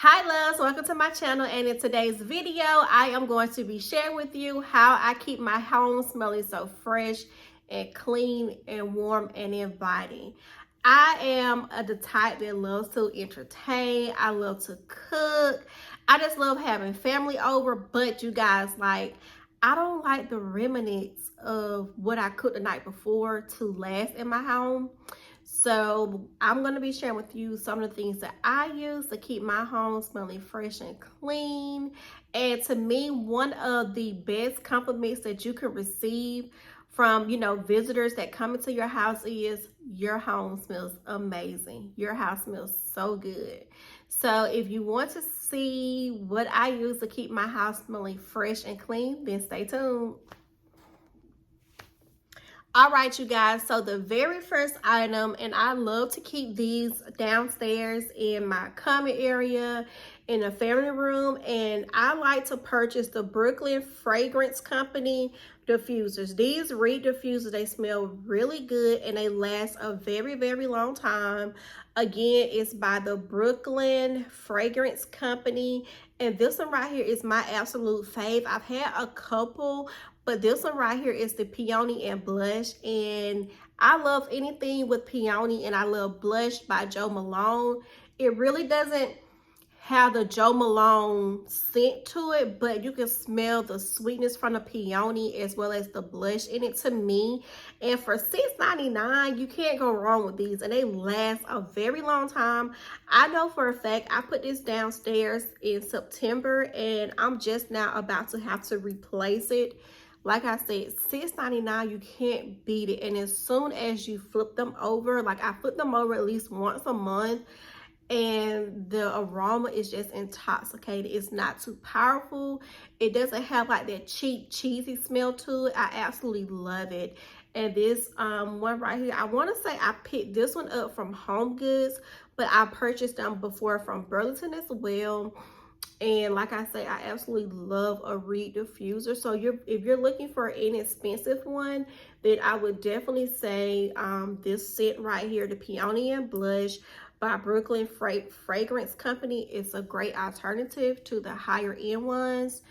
Hi loves, welcome to my channel, and in today's video I am going to be sharing with you how I keep my home smelling so fresh and clean and warm and inviting. I am the type that loves to entertain. I love to cook. I just love having family over, but you guys, like, I don't like the remnants of what I cooked the night before to last in my home. So I'm going to be sharing with you some of the things that I use to keep my home smelling fresh and clean. And to me, one of the best compliments that you can receive from, visitors that come into your house is your home smells amazing. Your house smells so good. So if you want to see what I use to keep my house smelling fresh and clean, then stay tuned. All right, you guys, so the very first item, and I love to keep these downstairs in my common area, in the family room, and I like to purchase the Brooklyn Fragrance Company diffusers. These reed diffusers, they smell really good and they last a very, very long time. Again, it's by the Brooklyn Fragrance Company, and this one right here is my absolute fave. I've had a couple, but this one right here is the Peony and Blush, and I love anything with peony, and I love Blush by Jo Malone. It really doesn't have the Jo Malone scent to it, but you can smell the sweetness from the peony as well as the blush in it to me. And for $6.99, you can't go wrong with these, and they last a very long time. I know for a fact I put this downstairs in September, and I'm just now about to have to replace it. Like I said, $6.99, you can't beat it. And as soon as you flip them over, like I flip them over at least once a month, and the aroma is just intoxicating. It's not too powerful. It doesn't have like that cheap, cheesy smell to it. I absolutely love it. And this one right here, I want to say I picked this one up from Home Goods, but I purchased them before from Burlington as well. And like I say, I absolutely love a reed diffuser. So if you're looking for an inexpensive one, then I would definitely say this scent right here, the Peony and Blush by Brooklyn Fragrance Company, is a great alternative to the higher end ones.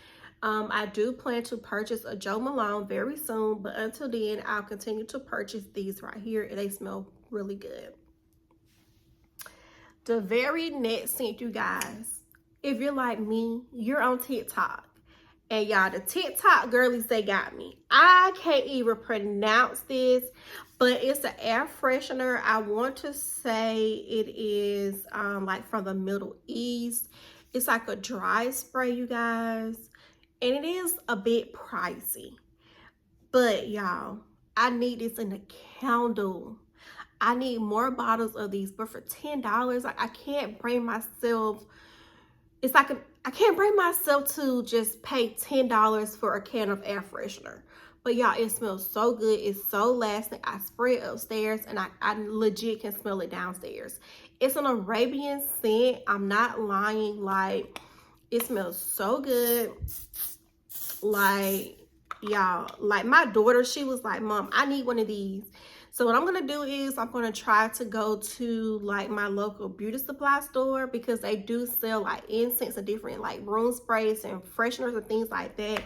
I do plan to purchase a Jo Malone very soon, but until then, I'll continue to purchase these right here, and they smell really good. The very next scent, you guys, if you're like me, you're on TikTok. And y'all, the TikTok girlies, they got me. I can't even pronounce this, but it's an air freshener. I want to say it is like from the Middle East. It's like a dry spray, you guys. And it is a bit pricey. But y'all, I need this in a candle. I need more bottles of these, but for $10, like I can't bring myself. It's like I can't bring myself to just pay $10 for a can of air freshener. But y'all, it smells so good. It's so lasting. I spray it upstairs, and I legit can smell it downstairs. It's an Arabian scent. I'm not lying. Like, it smells so good. Like, y'all, like my daughter, she was like, Mom, I need one of these. So what I'm going to do is I'm going to try to go to like my local beauty supply store, because they do sell like incense and different like room sprays and fresheners and things like that.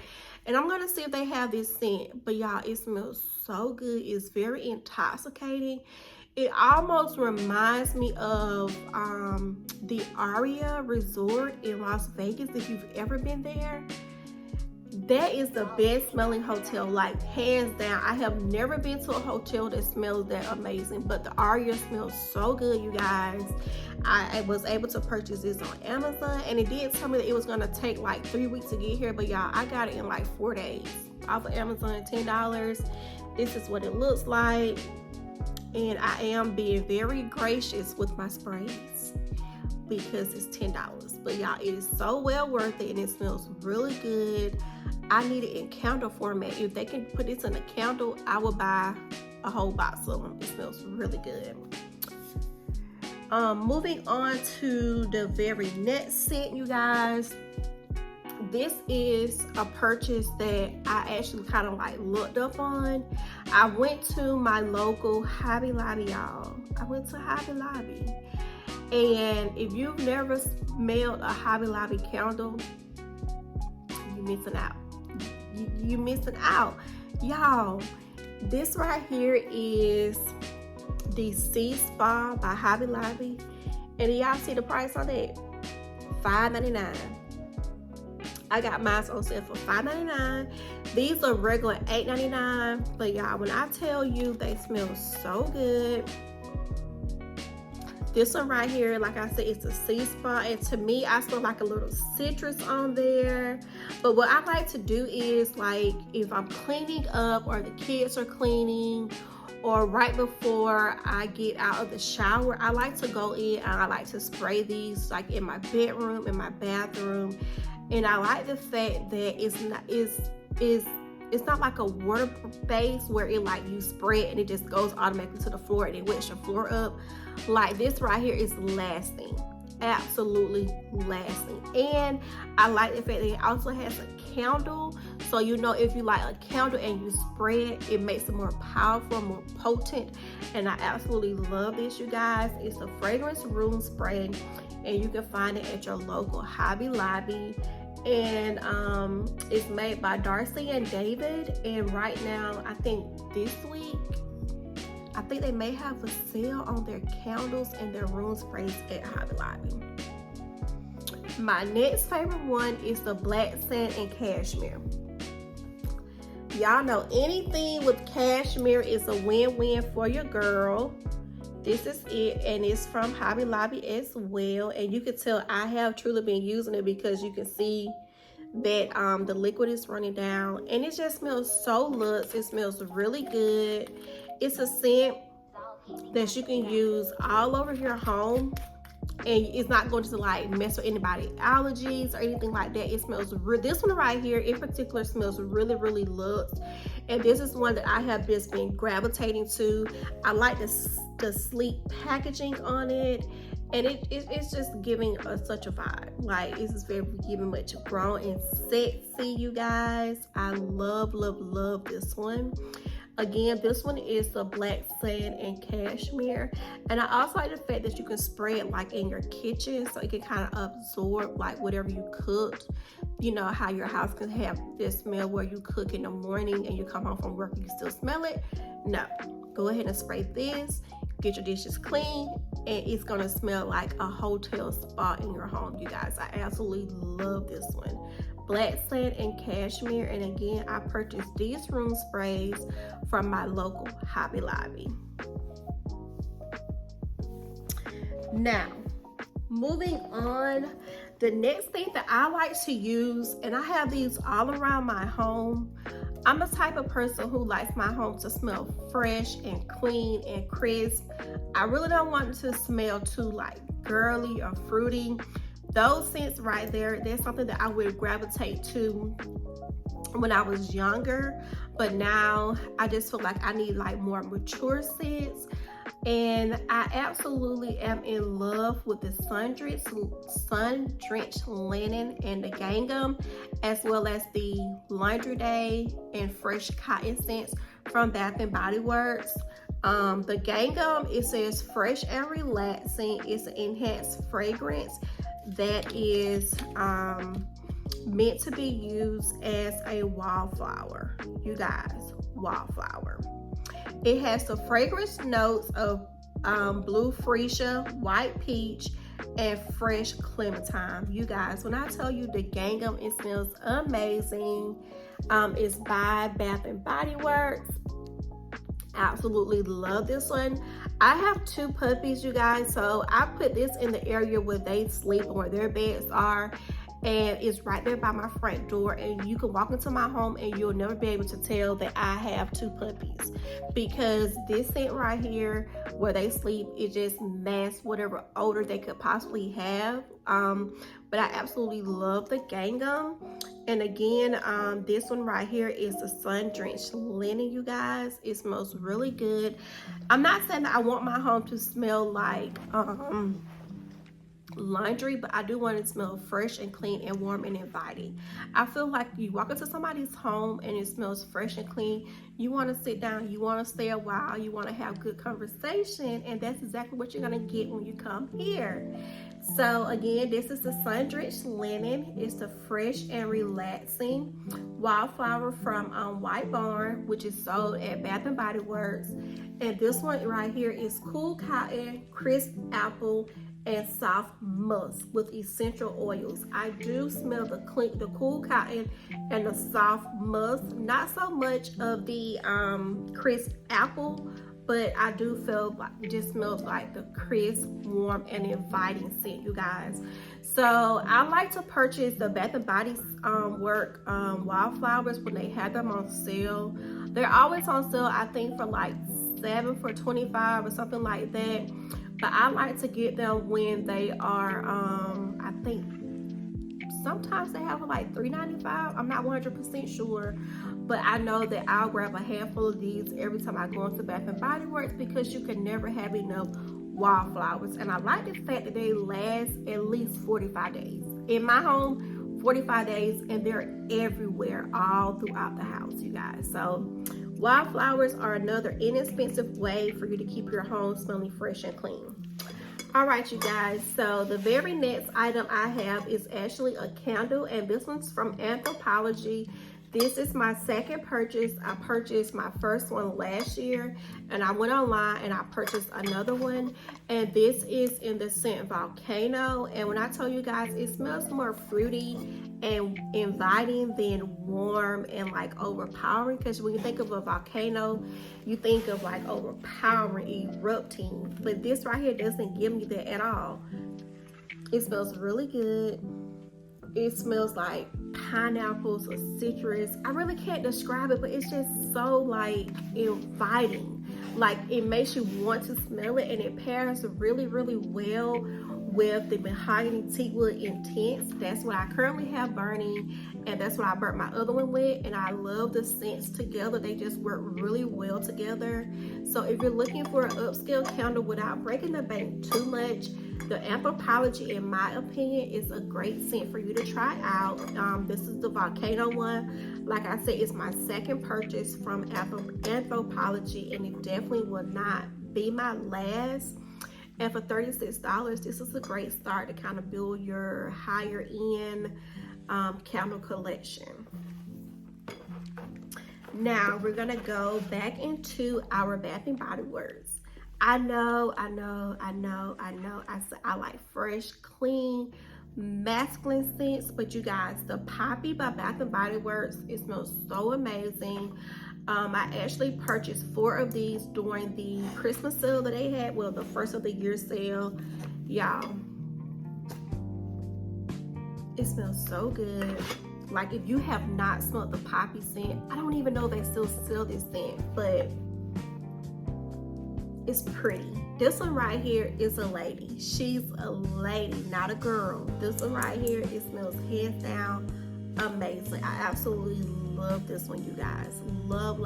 And I'm going to see if they have this scent. But y'all, it smells so good. It's very intoxicating. It almost reminds me of the Aria Resort in Las Vegas, if you've ever been there. That is the best smelling hotel, like hands down. I have never been to a hotel that smells that amazing, but the Aria smells so good, you guys. I was able to purchase this on Amazon, and it did tell me that it was gonna take like 3 weeks to get here, but y'all, I got it in like 4 days off of Amazon, $10. This is what it looks like, and I am being very gracious with my sprays because it's $10. But y'all, it is so well worth it, and it smells really good. I need it in candle format. If they can put this in a candle, I will buy a whole box of them. It smells really good. Moving on to the very next scent, you guys. This is a purchase that I actually kind of like looked up on. I went to my local Hobby Lobby, y'all. I went to Hobby Lobby. And if you've never smelled a Hobby Lobby candle, you're missing out. You're missing out. Y'all, this right here is the Sea Spa by Hobby Lobby. And do y'all see the price on it? $5.99. I got mine on sale for $5.99. These are regular $8.99. But y'all, when I tell you they smell so good. This one right here, like I said, it's a Sea Spa. And to me, I smell like a little citrus on there. But what I like to do is, like, if I'm cleaning up or the kids are cleaning, or right before I get out of the shower, I like to go in and I like to spray these like in my bedroom, in my bathroom. And I like the fact that it's not like a water base where it like you spray it and it just goes automatically to the floor and it wets your floor up. Like this right here is lasting, absolutely lasting. And I like the fact that it also has a candle, so you know if you like a candle and you spray it, it makes it more powerful, more potent. And I absolutely love this, you guys. It's a fragrance room spray, and you can find it at your local Hobby Lobby. And it's made by Darcy and David. And right now, I think this week, I think they may have a sale on their candles and their room sprays at Hobby Lobby. My next favorite one is the Black Sand and Cashmere. Y'all know anything with cashmere is a win-win for your girl. This is it, and it's from Hobby Lobby as well. And you can tell I have truly been using it because you can see that the liquid is running down, and it just smells so luxe. It smells really good. It's a scent that you can use all over your home, and it's not going to like mess with anybody's allergies or anything like that. It smells this one right here in particular smells really, really luxe. And this is one that I have just been gravitating to. I like the sleek packaging on it, and it's just giving such a vibe. Like, it's just very giving much grown and sexy, you guys. I love, love, love this one. Again, this one is the Black Sand and Cashmere. And I also like the fact that you can spray it like in your kitchen, so it can kind of absorb like whatever you cooked. You know how your house can have this smell where you cook in the morning and you come home from work and you still smell it. No, go ahead and spray this, get your dishes clean, and it's gonna smell like a hotel spa in your home, you guys. I absolutely love this one. Black Sand and Cashmere. And again, I purchased these room sprays from my local Hobby Lobby. Now, moving on, the next thing that I like to use, and I have these all around my home. I'm the type of person who likes my home to smell fresh and clean and crisp. I really don't want it to smell too like girly or fruity. Those scents right there, that's something that I would gravitate to when I was younger, but now I just feel like I need like more mature scents. And I absolutely am in love with the sun-drenched linen and the gingham, as well as the Laundry Day and Fresh Cotton scents from Bath and Body Works. The gingham, it says fresh and relaxing. It's an enhanced fragrance that is meant to be used as a wallflower, you guys. Wallflower. It has the fragrance notes of blue freesia, white peach, and fresh clementine. You guys, when I tell you the gingham, it smells amazing. It's by Bath and Body Works. Absolutely love this one. I have 2 puppies, you guys, so I put this in the area where they sleep and where their beds are, and it's right there by my front door. And you can walk into my home and you'll never be able to tell that I have 2 puppies, because this scent right here where they sleep, it just masks whatever odor they could possibly have. But I absolutely love the gingham. And again, this one right here is the sun-drenched linen, you guys. It smells really good. I'm not saying that I want my home to smell like laundry, but I do want it to smell fresh and clean and warm and inviting. I feel like you walk into somebody's home and it smells fresh and clean. You want to sit down, you want to stay a while, you want to have good conversation, and that's exactly what you're going to get when you come here. So again, this is the sun-drenched linen. It's the fresh and relaxing wildflower from White Barn, which is sold at Bath and Body Works. And this one right here is cool cotton, crisp apple, and soft musk with essential oils. I do smell the cool cotton and the soft musk. Not so much of the crisp apple, but I do feel like it just smells like the crisp, warm, and inviting scent, you guys. So I like to purchase the Bath and Body Works wildflowers when they have them on sale. They're always on sale, I think, for like 7 for $25 or something like that. But I like to get them when they are, I think sometimes they have like $3.95. I'm not 100% sure, but I know that I'll grab a handful of these every time I go into Bath and Body Works because you can never have enough wildflowers. And I like the fact that they last at least 45 days. In my home, 45 days, and they're everywhere, all throughout the house, you guys. So wildflowers are another inexpensive way for you to keep your home smelling fresh and clean. All right, you guys, so the very next item I have is actually a candle, and this one's from Anthropologie. This is my second purchase. I purchased my first one last year, and I went online and I purchased another one, and this is in the scent Volcano. And when I tell you guys, it smells more fruity and inviting than warm and like overpowering, because when you think of a volcano, you think of like overpowering, erupting, but this right here doesn't give me that at all. It smells really good. It smells like pineapples or citrus. I really can't describe it, but it's just so like inviting. Like it makes you want to smell it, and it pairs really, really well with the mahogany teakwood intense. That's what I currently have burning, and that's what I burnt my other one with, and I love the scents together. They just work really well together. So if you're looking for an upscale candle without breaking the bank too much, the Anthropologie, in my opinion, is a great scent for you to try out. This is the Volcano one. Like I said, it's my second purchase from Anthropologie, and it definitely will not be my last. And for $36, this is a great start to kind of build your higher end candle collection. Now we're gonna go back into our Bath and Body Works. I know. I like fresh, clean, masculine scents, but you guys, the Poppy by Bath and Body Works, it smells so amazing. I actually purchased 4 of these during the Christmas sale that they had. Well, the first of the year sale, y'all. It smells so good. Like if you have not smelled the Poppy scent, I don't even know if they still sell this scent, but it's pretty. This one right here is a lady. She's a lady, not a girl. This one right here, it smells hands down amazing. I absolutely love this one, you guys. Love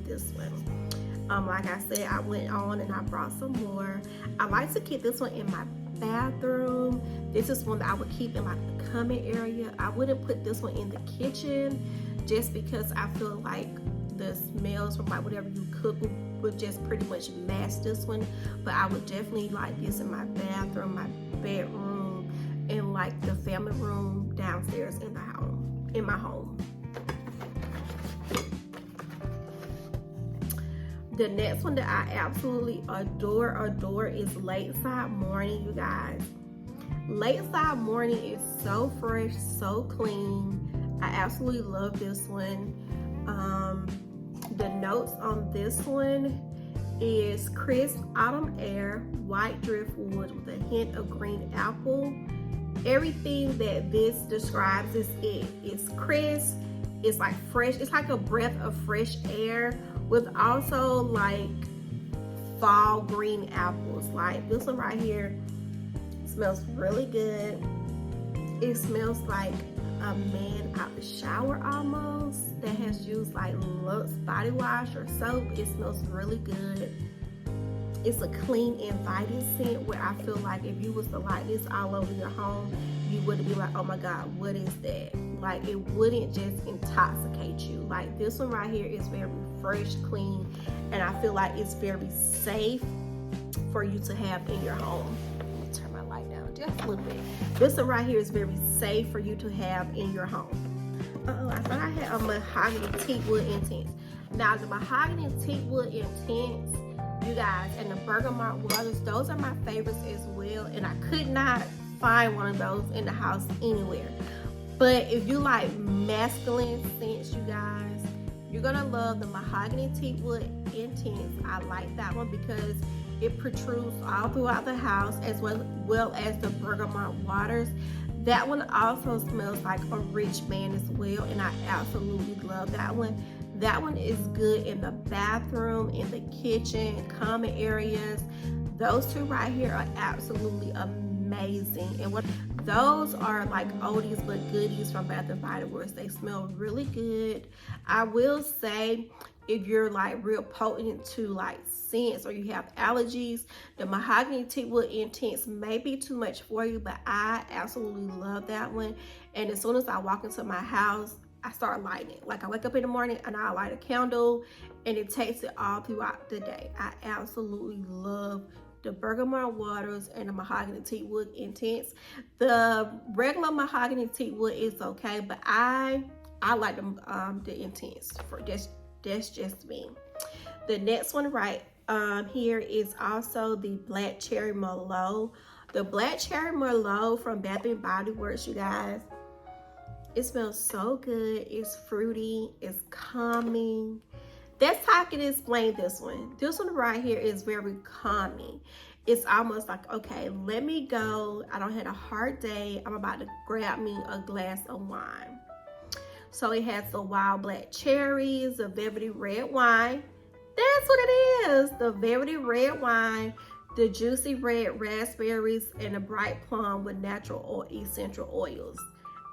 this one. Like I said, I went on and I brought some more. I like to keep this one in my bathroom. This is one that I would keep in like the common area. I wouldn't put this one in the kitchen just because I feel like the smells from like whatever you cook would just pretty much match this one. But I would definitely like this in my bathroom, my bedroom, and like the family room downstairs in the home, in my home. The next one that I absolutely adore is Lakeside Morning, you guys. Lakeside Morning is so fresh, so clean. I absolutely love this one. The notes on this one is crisp autumn air, white driftwood with a hint of green apple. Everything that this describes is it. It's crisp, it's like fresh, it's like a breath of fresh air with also like fall green apples. Like this one right here smells really good. It smells like a man out the shower almost that has used like Lux body wash or soap. It smells really good. It's a clean, inviting scent where I feel like if you was to light this all over your home, you wouldn't be like, oh my God, what is that? Like, it wouldn't just intoxicate you. Like, this one right here is very fresh, clean, and I feel like it's very safe for you to have in your home. Let me turn my light down just a little bit. This one right here is very safe for you to have in your home. I thought I had a mahogany teakwood intense. Now, the mahogany teakwood intense, you guys, and the bergamot waters, those are my favorites as well, and I could not find one of those in the house anywhere. But if you like masculine scents, you guys, you're gonna love the mahogany teakwood intense. I like that one because it protrudes all throughout the house, as well as the bergamot waters. That one also smells like a rich man as well, and I absolutely love that one. That one is good in the bathroom, in the kitchen, common areas. Those two right here are absolutely amazing. And what those are like oldies but goodies from Bath & Body Works. They smell really good. I will say, if you're like real potent to like scents or you have allergies, the mahogany teakwood intense may be too much for you, but I absolutely love that one. And as soon as I walk into my house, I start lighting it. Like, I wake up in the morning and I light a candle, and it takes it all throughout the day. I absolutely love the bergamot waters and the mahogany teakwood intense. The regular mahogany teakwood is okay, but I like the intense. For that's just me. The next one right here is also the black cherry merlot. The black cherry merlot from Bath & Body Works, you guys. It smells so good. It's fruity. It's calming. That's how I can explain this one. This one right here is very calming. It's almost like, okay, let me go. I don't have a hard day. I'm about to grab me a glass of wine. So it has the wild black cherries, the velvety red wine. That's what it is. The velvety red wine, the juicy red raspberries, and the bright plum with natural or essential oils.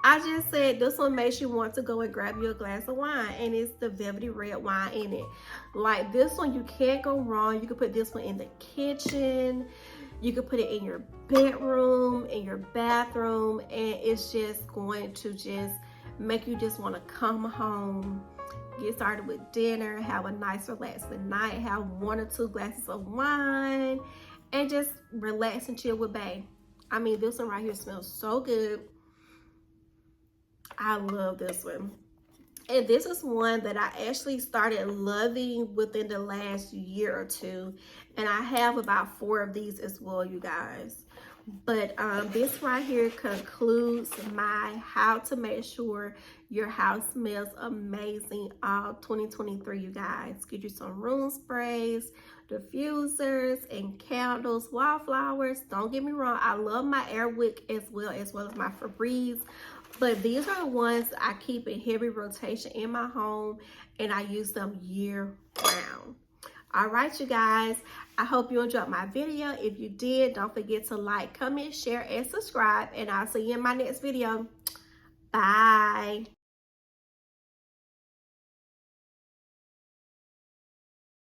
I just said this one makes you want to go and grab you a glass of wine, and it's the velvety red wine in it. Like, this one, you can't go wrong. You can put this one in the kitchen. You can put it in your bedroom, in your bathroom, and it's just going to just make you just want to come home, get started with dinner, have a nice relaxing night, have 1 or 2 glasses of wine, and just relax and chill with bae. I mean, this one right here smells so good. I love this one. And this is one that I actually started loving within the last year or 2. And I have about 4 of these as well, you guys. But this right here concludes my how to make sure your house smells amazing all 2023, you guys. Get you some room sprays, diffusers, and candles, wildflowers. Don't get me wrong, I love my Airwick as well as my Febreze. But these are the ones I keep in heavy rotation in my home, and I use them year round. All right, you guys, I hope you enjoyed my video. If you did, don't forget to like, comment, share, and subscribe, and I'll see you in my next video. Bye.